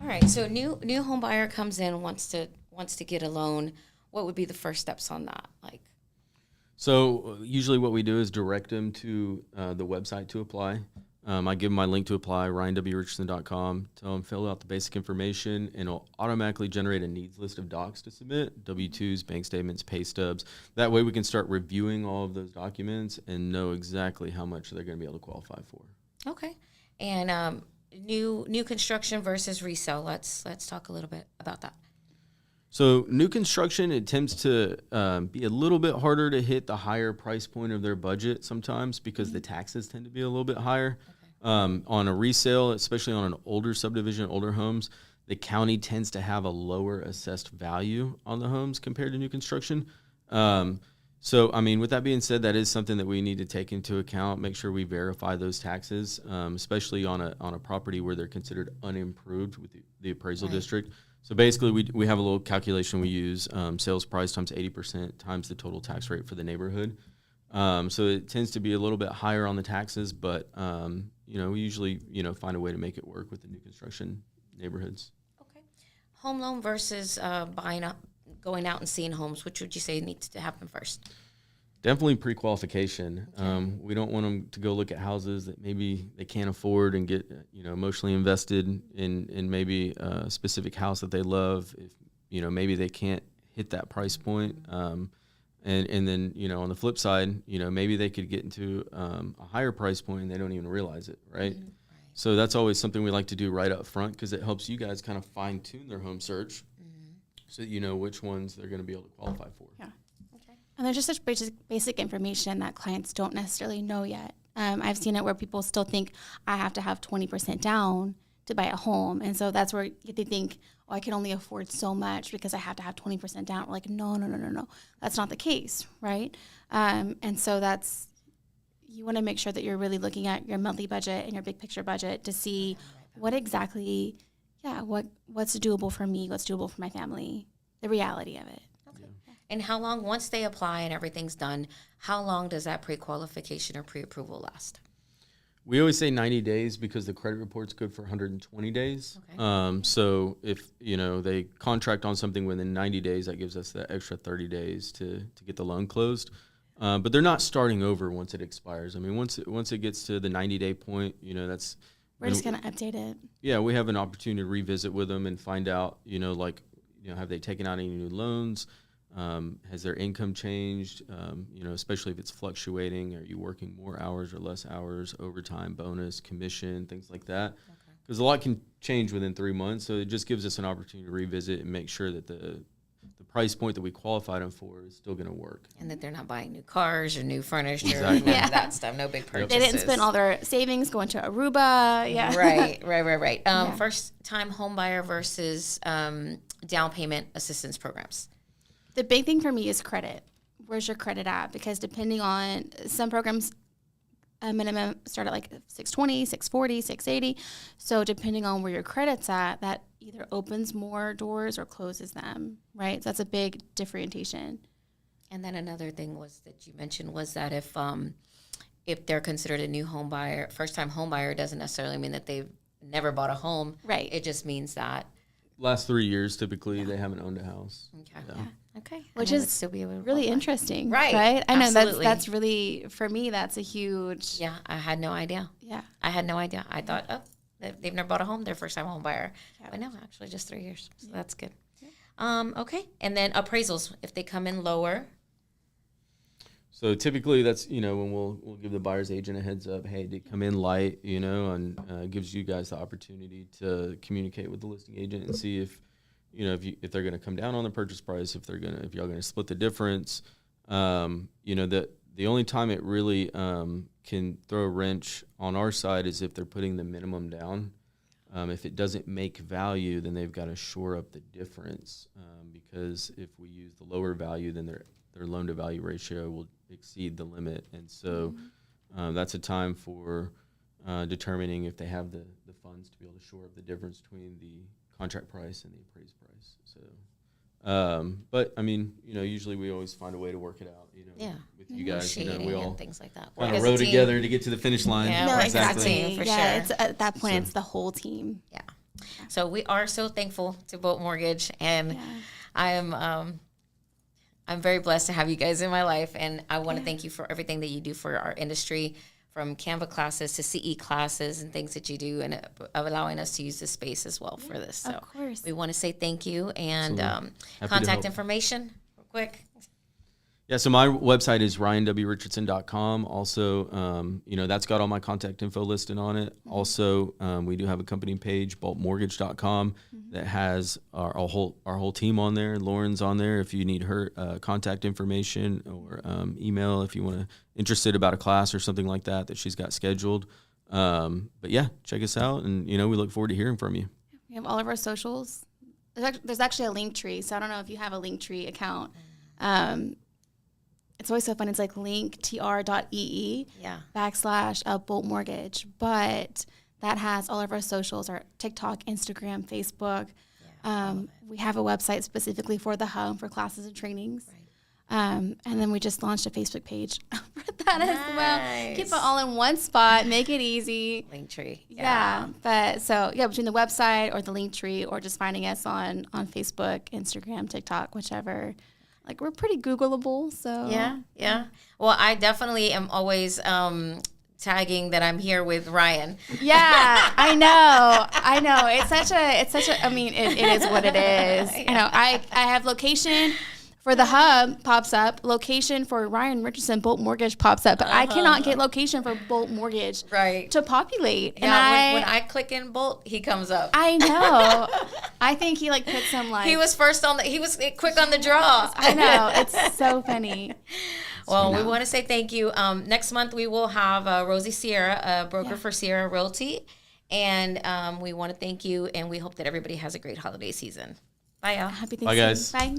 All right. So new home buyer comes in, wants to get a loan. What would be the first steps on that? So usually what we do is direct them to the website to apply. I give them my link to apply, ryanwrichardson.com. Tell them fill out the basic information, and it'll automatically generate a needs list of docs to submit, W-2s, bank statements, pay stubs. That way we can start reviewing all of those documents and know exactly how much they're going to be able to qualify for. Okay. And new construction versus resale. Let's talk a little bit about that. So new construction, it tends to be a little bit harder to hit the higher price point of their budget sometimes because the taxes tend to be a little bit higher. Okay. On a resale, especially on an older subdivision, older homes, the county tends to have a lower assessed value on the homes compared to new construction. So, I mean, with that being said, that is something that we need to take into account, make sure we verify those taxes, especially on a property where they're considered unimproved with the appraisal district. So basically, we have a little calculation we use, sales price times 80% times the total tax rate for the neighborhood. So it tends to be a little bit higher on the taxes, but, we usually, find a way to make it work with the new construction neighborhoods. Okay. Home loan versus going out and seeing homes, which would you say needs to happen first? Definitely pre-qualification. Okay. We don't want them to go look at houses that maybe they can't afford and get, emotionally invested in maybe a specific house that they love. If, maybe they can't hit that price point. And then, on the flip side, maybe they could get into a higher price point and they don't even realize it, right? Mm-hmm. Right. So that's always something we like to do right up front because it helps you guys kind of fine-tune their home search so that you know which ones they're going to be able to qualify for. Yeah. And there's just such basic information that clients don't necessarily know yet. I've seen it where people still think I have to have 20% down to buy a home. And so that's where they think, I can only afford so much because I have to have 20% down. We're like, no. That's not the case, right? And so you want to make sure that you're really looking at your monthly budget and your big picture budget to see what exactly, what's doable for me, what's doable for my family, the reality of it. And how long, once they apply and everything's done, how long does that pre-qualification or pre-approval last? We always say 90 days because the credit report's good for 120 days. Okay. So if, they contract on something within 90 days, that gives us that extra 30 days to get the loan closed. But they're not starting over once it expires. I mean, once it gets to the 90-day point, that's... We're just going to update it. Yeah, we have an opportunity to revisit with them and find out, have they taken out any new loans? Has their income changed? Especially if it's fluctuating. Are you working more hours or less hours, overtime, bonus, commission, things like that? Because a lot can change within 3 months. So it just gives us an opportunity to revisit and make sure that the price point that we qualified them for is still going to work. And that they're not buying new cars or new furniture, exactly. That stuff, no big purchases. They didn't spend all their savings going to Aruba. Yeah. Right. First-time home buyer versus down payment assistance programs. The big thing for me is credit. Where's your credit at? Because depending on some programs, a minimum start at like 620, 640, 680. So depending on where your credit's at, that either opens more doors or closes them, right? So that's a big differentiation. And then another thing that you mentioned was that if they're considered a new home buyer, first-time home buyer doesn't necessarily mean that they've never bought a home. Right. It just means that last 3 years, typically, they haven't owned a house. Okay. So. Yeah. Okay. Which is still be able to really qualify. Interesting. Right. I know Absolutely. that's really, for me, that's a huge. Yeah. I had no idea. Yeah. I had no idea. I thought, they've never bought a home. They're first-time home buyer. Yeah. But no, actually just 3 years. So that's good. Yeah. Okay. And then appraisals, if they come in lower. So typically that's, when we'll give the buyer's agent a heads up, hey, did come in light, and gives you guys the opportunity to communicate with the listing agent and see if they're going to come down on the purchase price, if y'all going to split the difference. The only time it really can throw a wrench on our side is if they're putting the minimum down. If it doesn't make value, then they've got to shore up the difference because if we use the lower value, then their loan-to-value ratio will exceed the limit. And so that's a time for determining if they have the funds to be able to shore up the difference between the contract price and the appraised price. So, but I mean, usually we always find a way to work it out. With you guys, we all things like that. kind of row together to get to the finish line. Yeah, No, exactly. For sure. It's at that point, So. it's the whole team. Yeah. So we are so thankful to Boat Mortgage, and I'm very blessed to have you guys in my life, and I want to thank you for everything that you do for our industry, from Canva classes to CE classes and things that you do, and allowing us to use this space as well for this. So of course. we want to say thank you, and Happy contact information real quick. Yeah, so my website is ryanwrichardson.com. Also, that's got all my contact info listed on it. Also, we do have a company page, boltmortgage.com, that has our whole team on there. Lauren's on there if you need her contact information, or email if you want to interested about a class or something like that she's got scheduled. But yeah, check us out, and we look forward to hearing from you. We have all of our socials. There's actually a link tree, so I don't know if you have a link tree account. It's always so fun. It's like linktr.ee / Bolt Mortgage. But that has all of our socials, our TikTok, Instagram, Facebook. We have a website specifically for the hub for classes and trainings. Right. And then we just launched a Facebook page for that as well. Keep it all in one spot. Make it easy. Linktree. Yeah. But so, between the website or the Linktree, or just finding us on Facebook, Instagram, TikTok, whichever. Like, we're pretty Googleable, so. Yeah. Well, I definitely am always tagging that I'm here with Ryan. Yeah, I know. It's such a, I mean, it is what it is. I have location for the hub pops up, location for Ryan Richardson Bolt Mortgage pops up, but I cannot get location for Bolt Mortgage to populate. Yeah, and when I click in Bolt, he comes up. I know. I think he put some he was he was quick on the draw. I know. It's so funny. Well, we want to say thank you. Next month we will have Rosie Sierra, a broker for Sierra Realty, and we want to thank you, and we hope that everybody has a great holiday season. Bye, y'all. Happy Thanksgiving. Bye, guys. Bye.